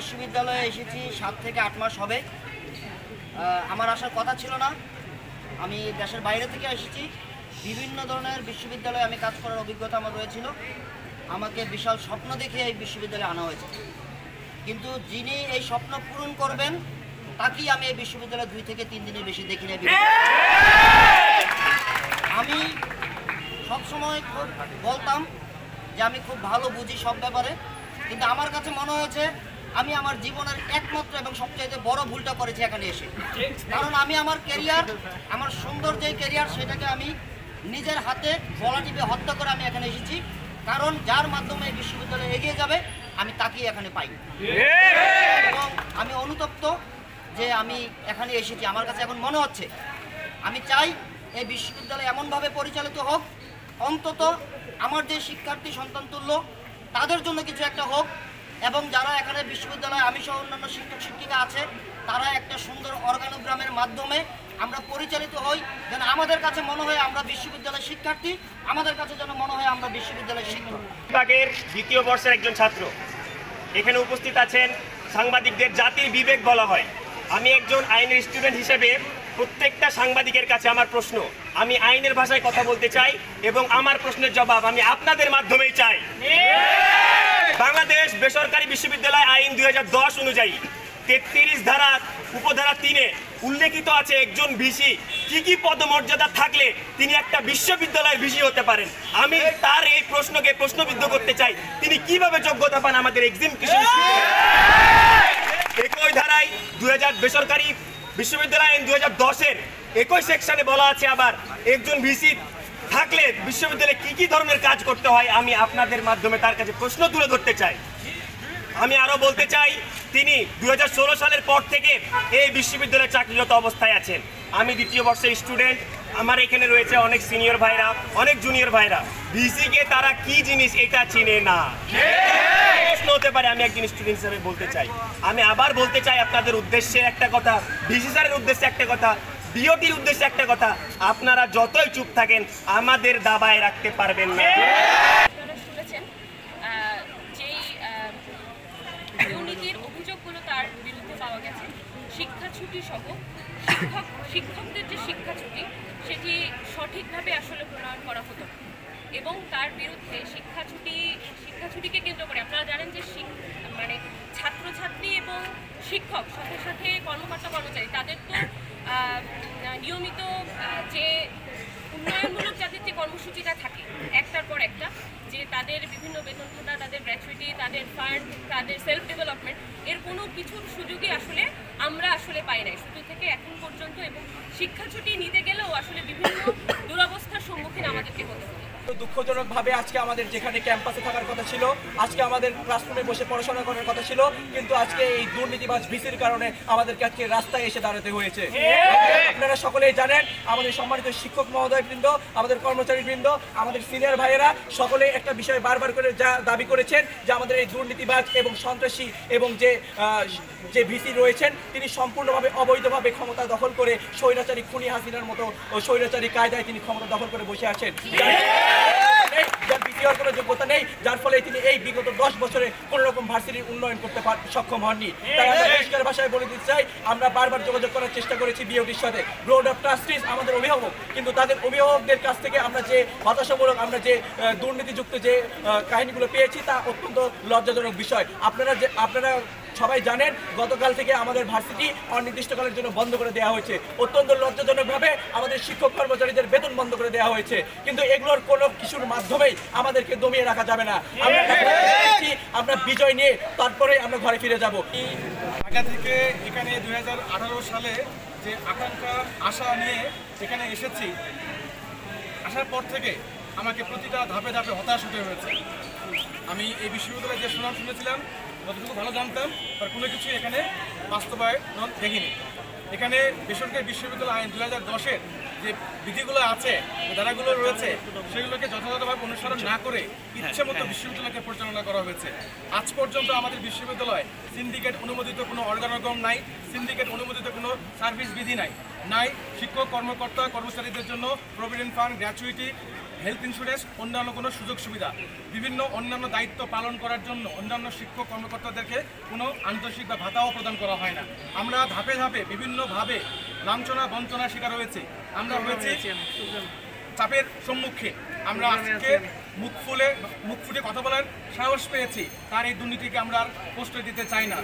বিশ্ববিদ্যালয়ে এসেছি 7 থেকে 8 মাস হবে। আমার আসার কথা ছিল না। আমি দেশের বাইরে থেকে এসেছি। বিভিন্ন ধরনের বিশ্ববিদ্যালয়ে আমি কাজ করার অভিজ্ঞতা আমার রয়েছিল। আমাকে বিশাল স্বপ্ন দেখে এই বিশ্ববিদ্যালয়ে আনা হয়েছে, কিন্তু যিনি এই স্বপ্ন পূরণ করবেন তাকেই আমি এই বিশ্ববিদ্যালয়ে 2 থেকে 3 দিনের বেশি দেখি না। আমি সবসময় খুব বলতাম যে আমি খুব ভালো বুঝি সব ব্যাপারে, কিন্তু আমার কাছে মনে হয়েছে আমি আমার জীবনের একমাত্র এবং সবচেয়ে বড় ভুলটা করেছি এখানে এসে। কারণ আমি আমার ক্যারিয়ার, আমার সুন্দর যে ক্যারিয়ার, সেটাকে আমি নিজের হাতে গলা টিপে হত্যা করে আমি এখানে এসেছি। কারণ যার মাধ্যমে এই বিশ্ববিদ্যালয় এগিয়ে যাবে আমি তাকেই এখানে পাই, এবং আমি অনুতপ্ত যে আমি এখানে এসেছি। আমার কাছে এখন মনে হচ্ছে, আমি চাই এই বিশ্ববিদ্যালয় এমনভাবে পরিচালিত হোক, অন্তত আমার যে শিক্ষার্থী সন্তান তুল্য তাদের জন্য কিছু একটা হোক, এবং যারা এখানে বিশ্ববিদ্যালয়ে আমি সহ অন্যান্য শিক্ষক শিক্ষিকা আছে তারা একটা সুন্দর অর্গানোগ্রামের মাধ্যমে আমরা পরিচালিত হই, যেন আমাদের কাছে মনে হয় আমরা বিশ্ববিদ্যালয়ের শিক্ষার্থী, আমাদের কাছে যেন মনে হয় আমরা বিশ্ববিদ্যালয়ের শিক্ষক। বিভাগের 2য় বর্ষের একজন ছাত্র এখানে উপস্থিত আছেন। সাংবাদিকদের জাতির বিবেক বলা হয়। আমি একজন আইনের স্টুডেন্ট হিসেবে প্রত্যেকটা সাংবাদিকের কাছে আমার প্রশ্ন, আমি আইনের ভাষায় কথা বলতে চাই এবং আমার প্রশ্নের জবাব আমি আপনাদের মাধ্যমেই চাই। বাংলাদেশ বেসরকারি বিশ্ববিদ্যালয় আইন 2010 অনুযায়ী 33 ধারা উপধারা 3-এ উল্লেখিত আছে একজন ভিসি কি কি পদমর্যাদা থাকলে তিনি একটা বিশ্ববিদ্যালয়ের ভিসি হতে পারেন। আমি তার এই প্রশ্নকে প্রশ্নবিদ্ধ করতে চাই, তিনি কিভাবে যোগ্যতা পান আমাদের এক্সামিনেশন। একই ধারায় বেসরকারি বিশ্ববিদ্যালয় আইন 2010-এর 21 সেকশনে বলা আছে আবার একজন ভিসি থাকলে বিশ্ববিদ্যালয়ে কি কি ধরনের কাজ করতে হয়। আমি আপনাদের মাধ্যমে তার কাছে প্রশ্ন তুলে ধরতে চাই। আমি আরো বলতে চাই, তিনি 2016 সালের পর থেকে এই বিশ্ববিদ্যালয়ে চাকরিরত অবস্থায় আছেন। আমি 2য় বর্ষের স্টুডেন্ট, আমার এখানে রয়েছে অনেক সিনিয়র ভাইরা, অনেক জুনিয়র ভাইরা। ভিসিকে তারা কি জিনিস এটা চিনে না। প্রশ্ন হতে পারে, আমি একজন স্টুডেন্ট হিসেবে বলতে চাই। আমি আবার বলতে চাই আপনাদের উদ্দেশ্যে একটা কথা, ভিসি স্যারের উদ্দেশ্যে একটা কথা, বিওটির উদ্দেশ্যে একটা কথা, আপনারা যতই চুপ থাকেন আমাদের দাবায় রাখতে পারবেন না। দুর্নীতির অভিযোগগুলো তার বিরুদ্ধে পাওয়া গেছে। শিক্ষা ছুটি সহ শিক্ষকদের যে শিক্ষা ছুটি সেটি সঠিকভাবে আসলে প্রণয়ন করা হতো না, এবং তার বিরুদ্ধে শিক্ষা ছুটিকে কেন্দ্র করে আপনারা জানেন যে মানে ছাত্রছাত্রী এবং শিক্ষক সাথে সাথে কর্মকর্তা কর্মচারী তাদের তো নিয়মিত যে উন্নয়নমূলক যাদের যে কর্মসূচিটা থাকে একটার পর একটা, যে তাদের বিভিন্ন বেতন ভাতা, তাদের গ্র্যাচুইটি, তাদের ফান্ড, তাদের সেলফ ডেভেলপমেন্ট, এর কোনো কিছুর সুযোগই আসলে আমরা পাই নাই শুরু থেকে এখন পর্যন্ত। এবং শিক্ষা ছুটি নিতে গেলেও আসলে বিভিন্ন দুরবস্থার সম্মুখীন আমাদেরকে হতে হবে। দুঃখজনকভাবে আজকে আমাদের যেখানে ক্যাম্পাসে থাকার কথা ছিল, আজকে আমাদের ক্লাসরুমে বসে পড়াশোনা করার কথা ছিল, কিন্তু আজকে এই দুর্নীতিবাজ ভিসির কারণে আমাদেরকে আজকে রাস্তায় এসে দাঁড়াতে হয়েছে। আপনারা সকলেই জানেন, আমাদের সম্মানিত শিক্ষক মহোদয়বৃন্দ, আমাদের কর্মচারীবৃন্দ, আমাদের সিনিয়র ভাইয়েরা সকলে একটা বিষয় বারবার করে যা দাবি করেছেন যে আমাদের এই দুর্নীতিবাজ এবং সন্ত্রাসী এবং যে ভিসি রয়েছেন তিনি সম্পূর্ণভাবে অবৈধভাবে ক্ষমতা দখল করে স্বৈরাচারী খুনি হাসিনার মতো সৈরাচারী কায়দায় তিনি ক্ষমতা দখল করে বসে আছেন, যার বিক্রিয়ার কোনো যোগ্যতা নেই, যার ফলে তিনি এই বিগত 10 বছরে কোন রকম ভার্সিটির উন্নয়ন করতে সক্ষম হননি। তাই আমরা পরিষ্কার ভাষায় বলে দিতে চাই, আমরা বারবার যোগাযোগ করার চেষ্টা করেছি বিওটির সাথে। বোর্ড অফ ট্রাস্টিজ আমাদের অভিভাবক, কিন্তু তাদের অভিভাবকদের কাছ থেকে আমরা যে হতাশামূলক, আমরা যে দুর্নীতিযুক্ত যে কাহিনীগুলো পেয়েছি তা অত্যন্ত লজ্জাজনক বিষয়। আপনারা সবাই জানেন গতকাল থেকে আমাদের ভার্সিটি অনির্দিষ্টকালের জন্য বন্ধ করে দেওয়া হয়েছে। অত্যন্ত লজ্জাজনকভাবে আমাদের শিক্ষক কর্মচারীদের বেতন বন্ধ করে দেওয়া হয়েছে, কিন্তু এগুলোর কোনো কিছুর মাধ্যমেই আমাদেরকে দমিয়ে রাখা যাবে না। আমরা বিজয় নিয়ে তারপরে আমরা ঘরে ফিরে যাব। ঢাকা থেকে এখানে 2018 সালে যে আকাঙ্ক্ষা আশা নিয়ে এখানে এসেছি, আসার পর থেকে আমাকে প্রতিটা ধাপে ধাপে হতাশ হতে হয়েছে। আমি এই বিশ্ববিদ্যালয়ে যে সুনাম শুনেছিলাম, যতটুকু ভালো জানতাম, তার কোনো কিছু এখানে বাস্তবায়ন দেখিনি। এখানে বেসরকারি বিশ্ববিদ্যালয় আইন 2010-এর যে বিধিগুলো আছে, যে ধারাগুলো রয়েছে, সেগুলোকে যথাযথভাবে অনুসরণ না করে ইচ্ছে মতো বিশ্ববিদ্যালয়কে পরিচালনা করা হয়েছে। আজ পর্যন্ত আমাদের বিশ্ববিদ্যালয়ে সিন্ডিকেট অনুমোদিত কোনো অর্গানোগ্রাম নাই, সিন্ডিকেট অনুমোদিত কোনো সার্ভিস বিধি নাই। নাই শিক্ষক কর্মকর্তা কর্মচারীদের জন্য provident fund, gratuity, health insurance, অন্যান্য কোনো সুযোগ সুবিধা। বিভিন্ন অন্যান্য দায়িত্ব পালন করার জন্য অন্যান্য শিক্ষক কর্মকর্তাদেরকে কোনো আন্তর্জাতিক বা ভাতাও প্রদান করা হয় না। আমরা ধাপে ধাপে বিভিন্নভাবে লাঞ্ছনা বঞ্চনার শিকার হয়েছে। আমরা হয়েছি চাপের সম্মুখে। আমরা আজকে মুখ ফুটে কথা বলার সাহস পেয়েছি। তার এই দুর্নীতিকে আমরা আর প্রশ্রয় দিতে চাই না।